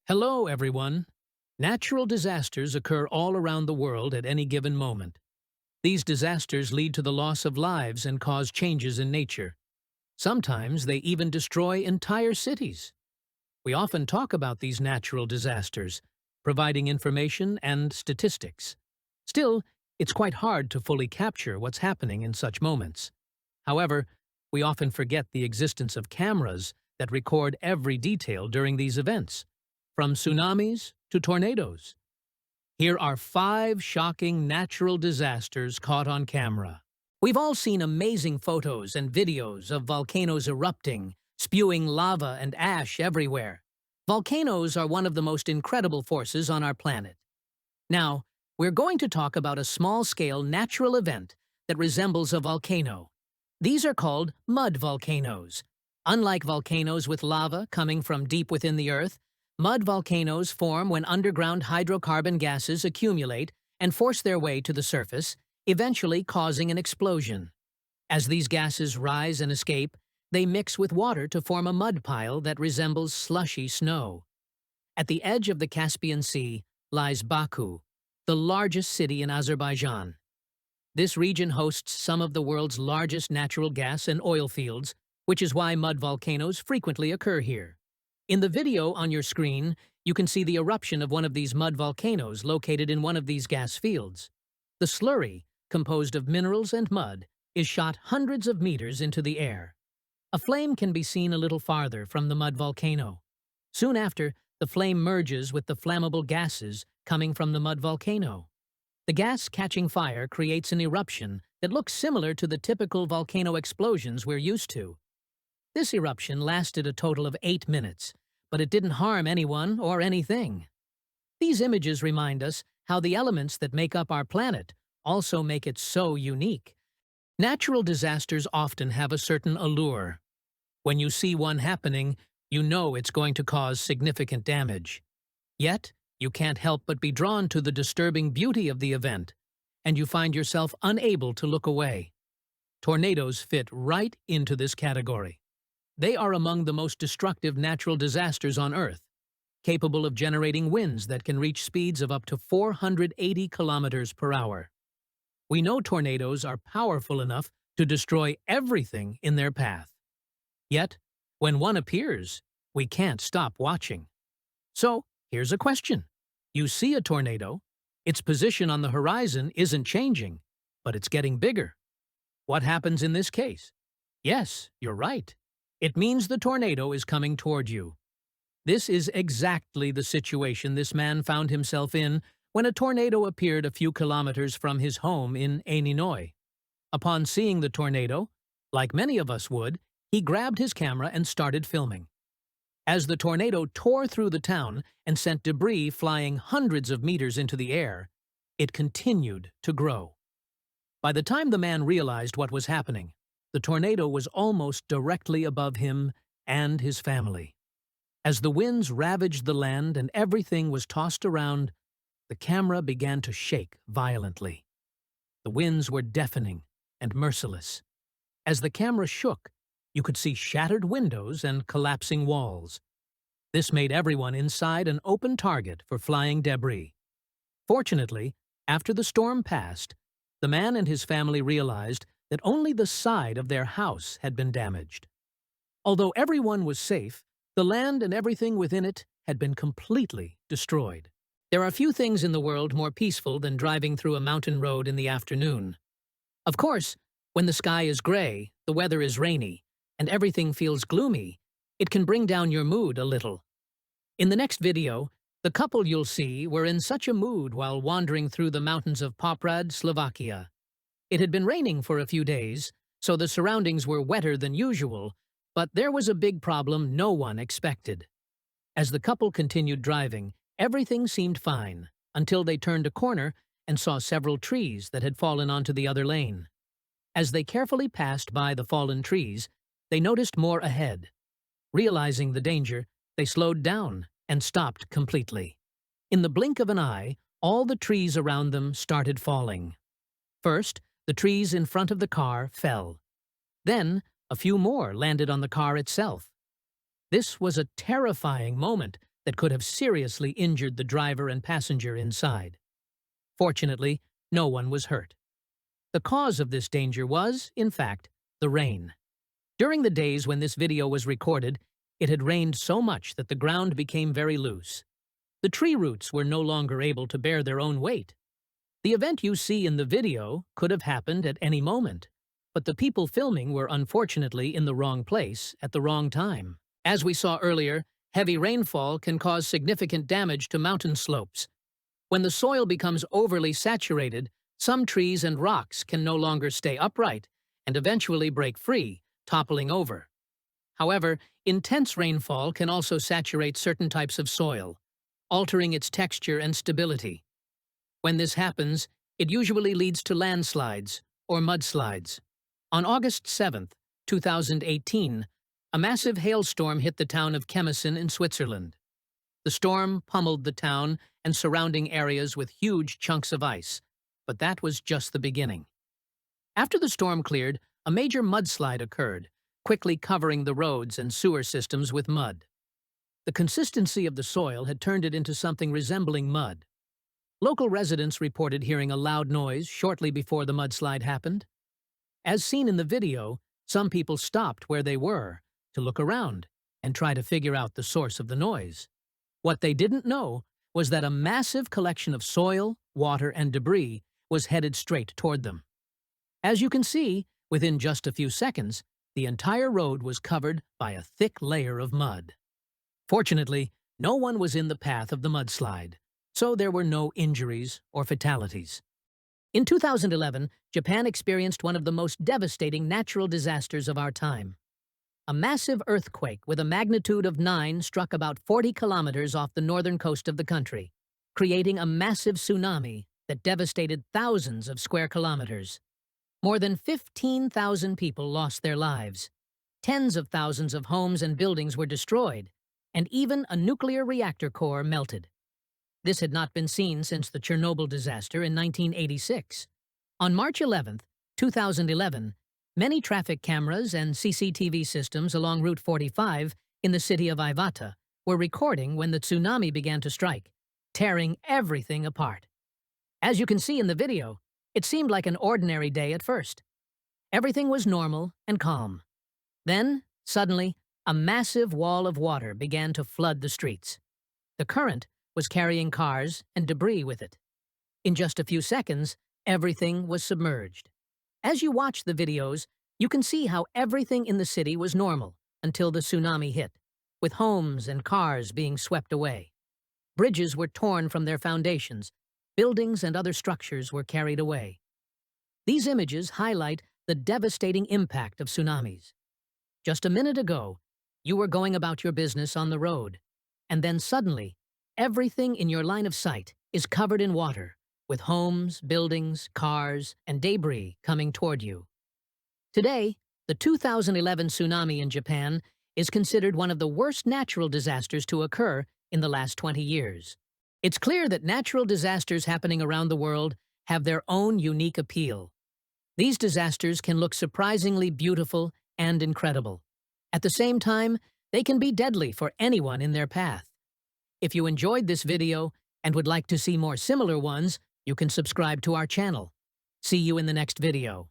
Hello, everyone. Natural disasters occur all around the world at any given moment. These disasters lead to the loss of lives and cause changes in nature. Sometimes they even destroy entire cities. We often talk about these natural disasters, providing information and statistics. Still, it's quite hard to fully capture what's happening in such moments. However, we often forget the existence of cameras that record every detail during these events, from tsunamis to tornadoes. Here are 5 shocking natural disasters caught on camera. We've all seen amazing photos and videos of volcanoes erupting, spewing lava and ash everywhere. Volcanoes are one of the most incredible forces on our planet. Now, we're going to talk about a small-scale natural event that resembles a volcano. These are called mud volcanoes. Unlike volcanoes with lava coming from deep within the earth, mud volcanoes form when underground hydrocarbon gases accumulate and force their way to the surface, eventually causing an explosion. As these gases rise and escape, they mix with water to form a mud pile that resembles slushy snow. At the edge of the Caspian Sea lies Baku, the largest city in Azerbaijan. This region hosts some of the world's largest natural gas and oil fields, which is why mud volcanoes frequently occur here. In the video on your screen, you can see the eruption of one of these mud volcanoes located in one of these gas fields. The slurry, composed of minerals and mud, is shot hundreds of meters into the air. A flame can be seen a little farther from the mud volcano. Soon after, the flame merges with the flammable gases coming from the mud volcano. The gas catching fire creates an eruption that looks similar to the typical volcano explosions we're used to. This eruption lasted a total of 8 minutes, but it didn't harm anyone or anything. These images remind us how the elements that make up our planet also make it so unique. Natural disasters often have a certain allure. When you see one happening, you know it's going to cause significant damage. Yet, you can't help but be drawn to the disturbing beauty of the event, and you find yourself unable to look away. Tornadoes fit right into this category. They are among the most destructive natural disasters on Earth, capable of generating winds that can reach speeds of up to 480 kilometers per hour. We know tornadoes are powerful enough to destroy everything in their path. Yet, when one appears, we can't stop watching. So, here's a question. You see a tornado, its position on the horizon isn't changing, but it's getting bigger. What happens in this case? Yes, you're right. It means the tornado is coming toward you. This is exactly the situation this man found himself in when a tornado appeared a few kilometers from his home in Aininoy. Upon seeing the tornado, like many of us would, he grabbed his camera and started filming. As the tornado tore through the town and sent debris flying hundreds of meters into the air, it continued to grow. By the time the man realized what was happening, the tornado was almost directly above him and his family. As the winds ravaged the land and everything was tossed around, the camera began to shake violently. The winds were deafening and merciless. As the camera shook, you could see shattered windows and collapsing walls. This made everyone inside an open target for flying debris. Fortunately, after the storm passed, the man and his family realized that only the side of their house had been damaged. Although everyone was safe, the land and everything within it had been completely destroyed. There are few things in the world more peaceful than driving through a mountain road in the afternoon. Of course, when the sky is gray, the weather is rainy, and everything feels gloomy, it can bring down your mood a little. In the next video, the couple you'll see were in such a mood while wandering through the mountains of Poprad, Slovakia. It had been raining for a few days, so the surroundings were wetter than usual, but there was a big problem no one expected. As the couple continued driving, everything seemed fine, until they turned a corner and saw several trees that had fallen onto the other lane. As they carefully passed by the fallen trees, they noticed more ahead. Realizing the danger, they slowed down and stopped completely. In the blink of an eye, all the trees around them started falling. First, the trees in front of the car fell. Then, a few more landed on the car itself. This was a terrifying moment that could have seriously injured the driver and passenger inside. Fortunately, no one was hurt. The cause of this danger was, in fact, the rain. During the days when this video was recorded, it had rained so much that the ground became very loose. The tree roots were no longer able to bear their own weight. The event you see in the video could have happened at any moment, but the people filming were unfortunately in the wrong place at the wrong time. As we saw earlier, heavy rainfall can cause significant damage to mountain slopes. When the soil becomes overly saturated, some trees and rocks can no longer stay upright and eventually break free, toppling over. However, intense rainfall can also saturate certain types of soil, altering its texture and stability. When this happens, it usually leads to landslides or mudslides. On August 7, 2018, a massive hailstorm hit the town of Chemison in Switzerland. The storm pummeled the town and surrounding areas with huge chunks of ice, but that was just the beginning. After the storm cleared, a major mudslide occurred, quickly covering the roads and sewer systems with mud. The consistency of the soil had turned it into something resembling mud. Local residents reported hearing a loud noise shortly before the mudslide happened. As seen in the video, some people stopped where they were to look around and try to figure out the source of the noise. What they didn't know was that a massive collection of soil, water, and debris was headed straight toward them. As you can see, within just a few seconds, the entire road was covered by a thick layer of mud. Fortunately, no one was in the path of the mudslide, so there were no injuries or fatalities. In 2011, Japan experienced one of the most devastating natural disasters of our time. A massive earthquake with a magnitude of 9 struck about 40 kilometers off the northern coast of the country, creating a massive tsunami that devastated thousands of square kilometers. More than 15,000 people lost their lives. Tens of thousands of homes and buildings were destroyed, and even a nuclear reactor core melted. This had not been seen since the Chernobyl disaster in 1986. On March 11, 2011, many traffic cameras and CCTV systems along Route 45 in the city of Iwata were recording when the tsunami began to strike, tearing everything apart. As you can see in the video, it seemed like an ordinary day at first. Everything was normal and calm. Then, suddenly, a massive wall of water began to flood the streets. The current was carrying cars and debris with it. In just a few seconds, everything was submerged. As you watch the videos, you can see how everything in the city was normal until the tsunami hit, with homes and cars being swept away. Bridges were torn from their foundations. Buildings and other structures were carried away. These images highlight the devastating impact of tsunamis. Just a minute ago, you were going about your business on the road, and then suddenly, everything in your line of sight is covered in water, with homes, buildings, cars, and debris coming toward you. Today, the 2011 tsunami in Japan is considered one of the worst natural disasters to occur in the last 20 years. It's clear that natural disasters happening around the world have their own unique appeal. These disasters can look surprisingly beautiful and incredible. At the same time, they can be deadly for anyone in their path. If you enjoyed this video and would like to see more similar ones, you can subscribe to our channel. See you in the next video.